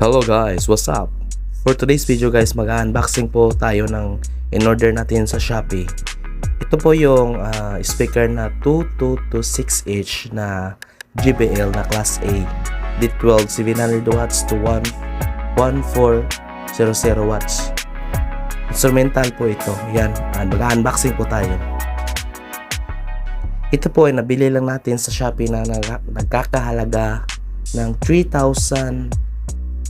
Hello guys, what's up? For today's video guys, mag-unboxing po tayo ng in-order natin sa Shopee. Ito po yung speaker na 2226H na JBL na Class A D12 700 watts to 1400 watts. Instrumental po ito. Yan, mag-unboxing po tayo. Ito po ay nabili lang natin sa Shopee na nagkakahalaga ng 3,387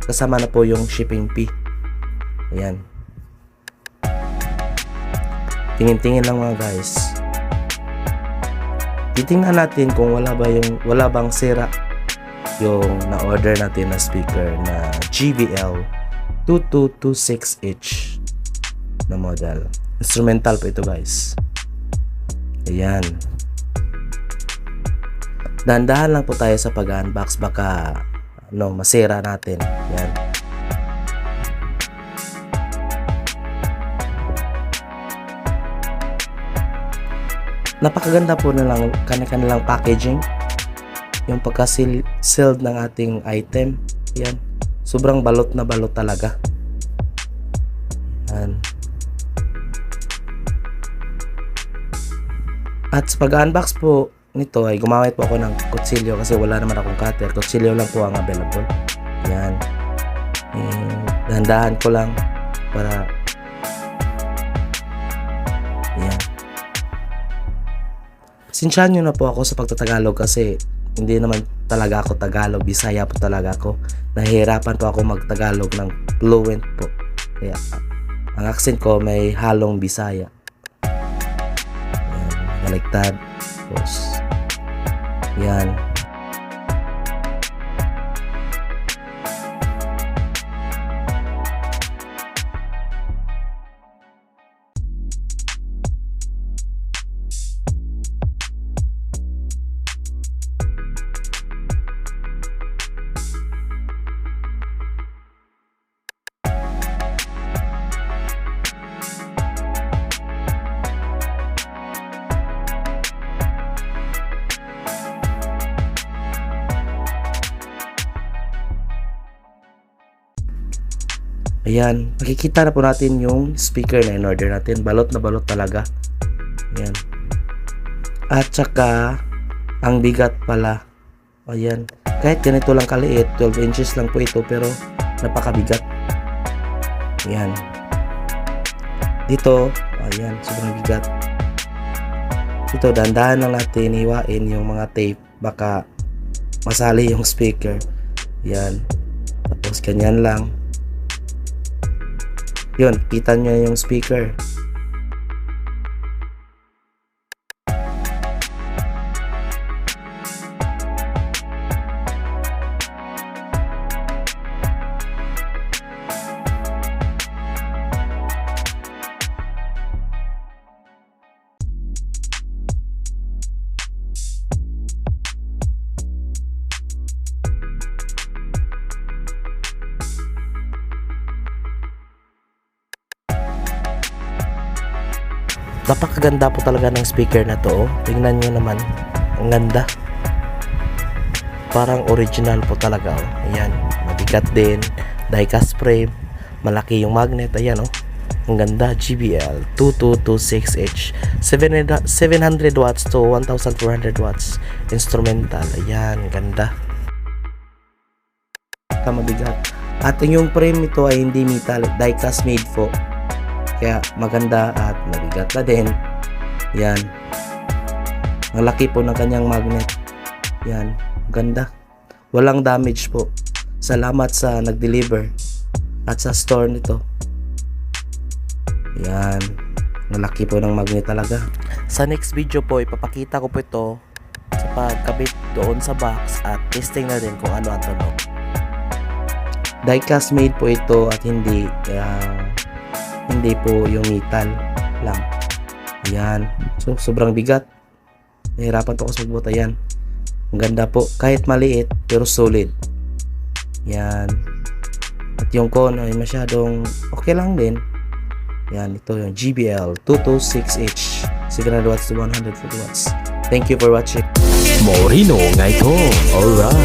kasama na po yung shipping fee. Ayan. Tingin-tingin lang mga guys. Titingnan natin kung wala bang sira yung na-order natin na speaker na JBL 2226H na model. Instrumental po ito guys. Ayan. Dahan-dahan lang po tayo sa pag-unbox, baka masira natin. Ayan. Napakaganda po nilang kanilang packaging. Yung pagka-sealed ng ating item. Ayan. Sobrang balot na balot talaga. Ayan. At sa pag-unbox po nito ay gumamit po ako ng kutsilyo kasi wala naman akong cutter. Kutsilyo lang po ang available. Yan. Dahan-dahan ko lang para yan. Pasensyahan nyo na po ako sa pagtatagalog kasi hindi naman talaga ako Tagalog. Bisaya po talaga ako. Nahihirapan po ako magtagalog ng fluent po. Kaya ang accent ko may halong Bisaya. Baliktad. Tapos yan. Ayan, makikita na po natin yung speaker na in-order natin. Balot na balot talaga. Ayan. At saka, ang bigat pala. Ayan. Kahit ganito lang kaliit, 12 inches lang po ito, pero napakabigat. Ayan. Dito, ayan, sobrang bigat. Dito, dandahan lang natin, hiwain yung mga tape. Baka masali yung speaker. Ayan. Tapos, ganyan lang. Yun, kita nyo yung speaker. Napakaganda po talaga ng speaker na to. Tingnan nyo naman. Ang ganda. Parang original po talaga. Ayan. Mabigat din. Die-cast frame. Malaki yung magnet. Ayan oh. Ang ganda. JBL 2226H 700 watts to 1400 watts. Instrumental. Ayan. Ganda. Mabigat. At yung frame nito ay hindi metallic. Die-cast made po. Kaya maganda at mabigat na din. Yan. Ang laki po ng kanyang magnet. Yan. Ganda. Walang damage po. Salamat sa nag-deliver at sa store nito. Yan. Ang laki po ng magnet talaga. Sa next video po, ipapakita ko po ito sa pagkabit doon sa box at testing na din kung ano ang tunog. Die-cast made po ito at hindi po yung metal lang. Ayan. So, sobrang bigat. Nahirapan po ako sa pagbuta. Ayan. Ang ganda po. Kahit maliit, pero solid. Ayan. At yung cone ay masyadong okay lang din. Ayan. Ito yung JBL 226H 700 watts to 140 watts. Thank you for watching. Morino nga ito. Alright.